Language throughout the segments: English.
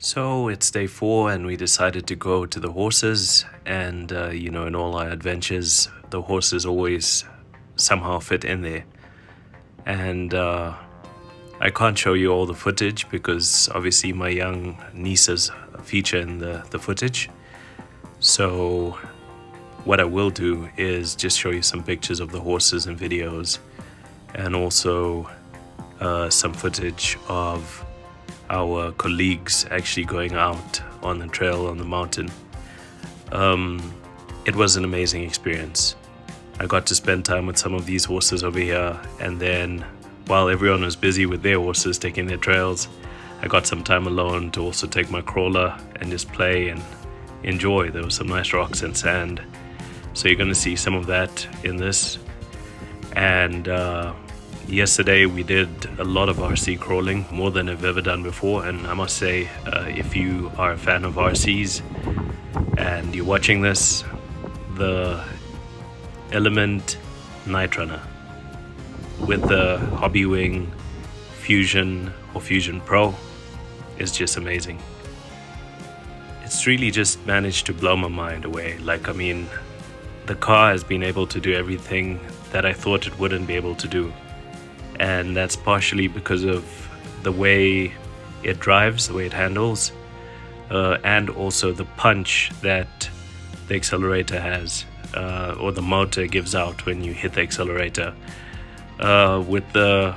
So it's day 4, and we decided to go to the horses. And in all our adventures, the horses always somehow fit in there. And I can't show you all the footage because obviously my young nieces feature in the footage. So what I will do is just show you some pictures of the horses and videos, and also some footage of our colleagues actually going out on the trail on the mountain. It was an amazing experience. I got to spend time with some of these horses over here, and then while everyone was busy with their horses taking their trails, I got some time alone to also take my crawler and just play and enjoy. There was some nice rocks and sand, so you're going to see some of that in this. And yesterday we did a lot of RC crawling, more than I've ever done before. And I must say, if you are a fan of RCs and you're watching this, the Element Night Runner with the Hobby Wing Fusion or Fusion Pro is just amazing. It's really just managed to blow my mind away. The car has been able to do everything that I thought it wouldn't be able to do. And that's partially because of the way it drives, the way it handles, and also the punch that the accelerator has, or the motor gives out when you hit the accelerator. With the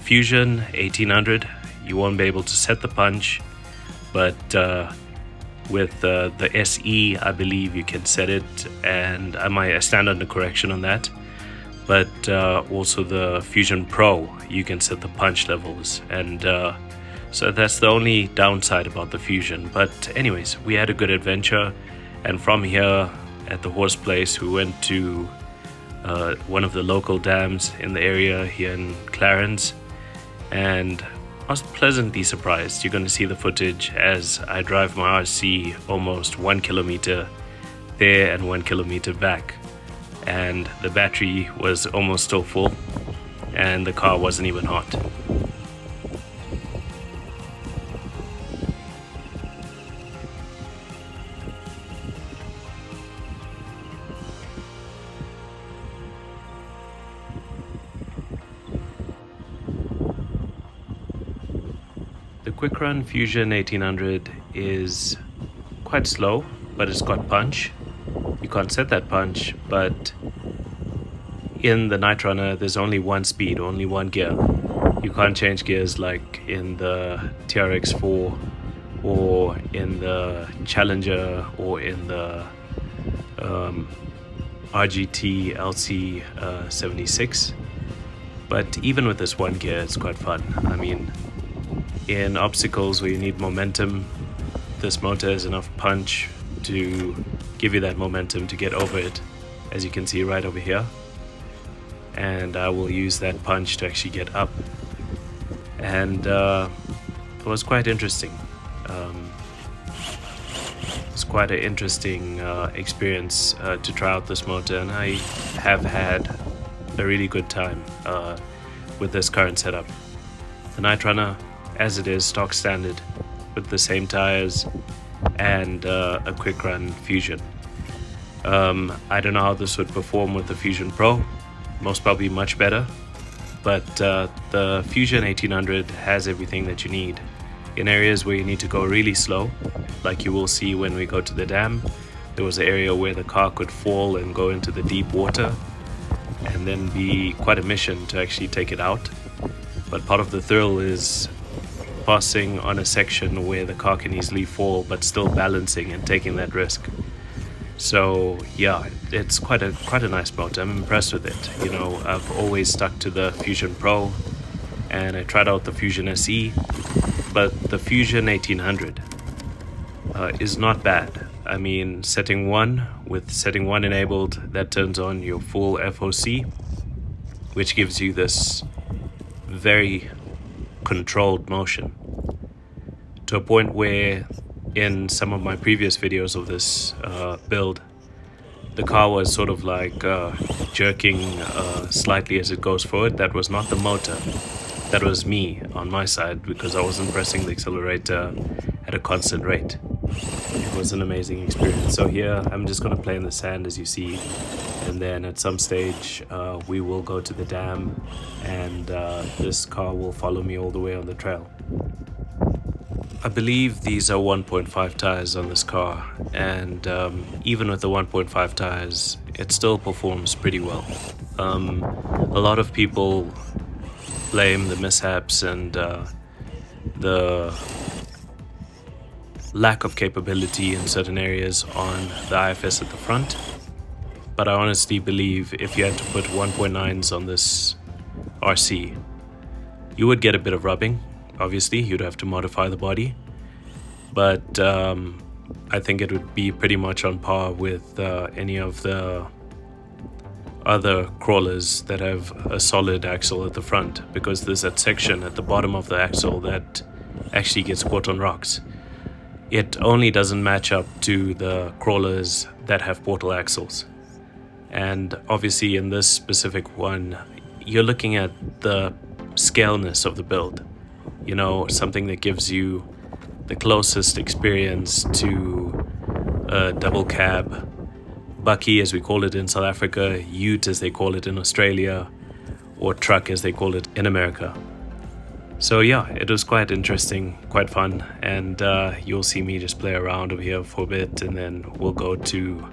Fusion 1800, you won't be able to set the punch, but with the SE, I believe you can set it, and I stand under correction on that. But also the Fusion Pro, you can set the punch levels, and so that's the only downside about the Fusion. But anyways, we had a good adventure, and from here at the horse place, we went to one of the local dams in the area here in Clarens, and I was pleasantly surprised. You're going to see the footage as I drive my RC almost 1 kilometer there and 1 kilometer back. And the battery was almost still full, and the car wasn't even hot. The Quick Run Fusion 1800 is quite slow, but it's got punch. You can't set that punch, but in the Night Runner there's only one speed, only one gear. You can't change gears like in the TRX4 or in the Challenger or in the RGT LC 76. But even with this one gear, it's quite fun. In obstacles where you need momentum, this motor has enough punch to give you that momentum to get over it, as you can see right over here. And I will use that punch to actually get up. And it was quite interesting. It's quite an interesting experience to try out this motor, and I have had a really good time with this current setup. The Night Runner, as it is, stock standard, with the same tires and a Quick Run Fusion. I don't know how this would perform with the Fusion Pro. Most probably much better, but the Fusion 1800 has everything that you need. In areas where you need to go really slow, like you will see when we go to the dam, there was an area where the car could fall and go into the deep water, and then be quite a mission to actually take it out. But part of the thrill is passing on a section where the car can easily fall, but still balancing and taking that risk. So yeah, it's quite a nice motor. I'm impressed with it. I've always stuck to the Fusion Pro, and I tried out the Fusion SE, but the Fusion 1800 is not bad. Setting one enabled, that turns on your full FOC, which gives you this very controlled motion, to a point where in some of my previous videos of this build, the car was sort of like jerking slightly as it goes forward. That was not the motor, that was me on my side, because I wasn't pressing the accelerator at a constant rate. It was an amazing experience. So here I'm just going to play in the sand, as you see, and then at some stage we will go to the dam, and this car will follow me all the way on the trail. I believe these are 1.5 tires on this car, and even with the 1.5 tires, it still performs pretty well. A lot of people blame the mishaps and the lack of capability in certain areas on the IFS at the front, but I honestly believe if you had to put 1.9s on this RC, you would get a bit of rubbing. Obviously, you'd have to modify the body, but I think it would be pretty much on par with any of the other crawlers that have a solid axle at the front, because there's that section at the bottom of the axle that actually gets caught on rocks. It only doesn't match up to the crawlers that have portal axles. And obviously in this specific one, you're looking at the scaleness of the build. You know, something that gives you the closest experience to a double cab, bucky as we call it in South Africa, ute as they call it in Australia, or truck as they call it in America. So yeah, it was quite interesting, quite fun, and you'll see me just play around over here for a bit, and then we'll go to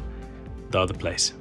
the other place.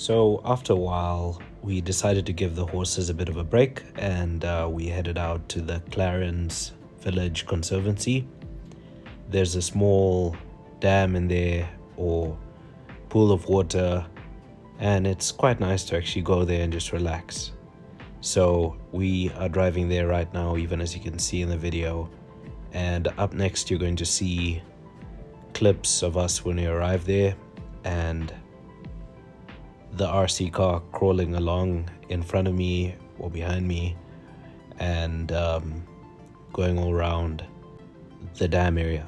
So after a while, we decided to give the horses a bit of a break, and we headed out to the Clarens Village Conservancy. There's a small dam in there, or pool of water, and it's quite nice to actually go there and just relax. So we are driving there right now, even as you can see in the video. And up next, you're going to see clips of us when we arrive there, and the RC car crawling along in front of me or behind me, and going all around the dam area.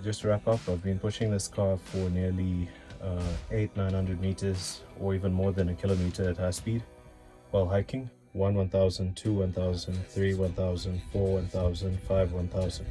just to wrap up, I've been pushing this car for nearly 800-900 meters, or even more than a kilometer at high speed while hiking. 1,000, 2, 1,000, 3, 1,000, 4, 1,000, 5, 1,000.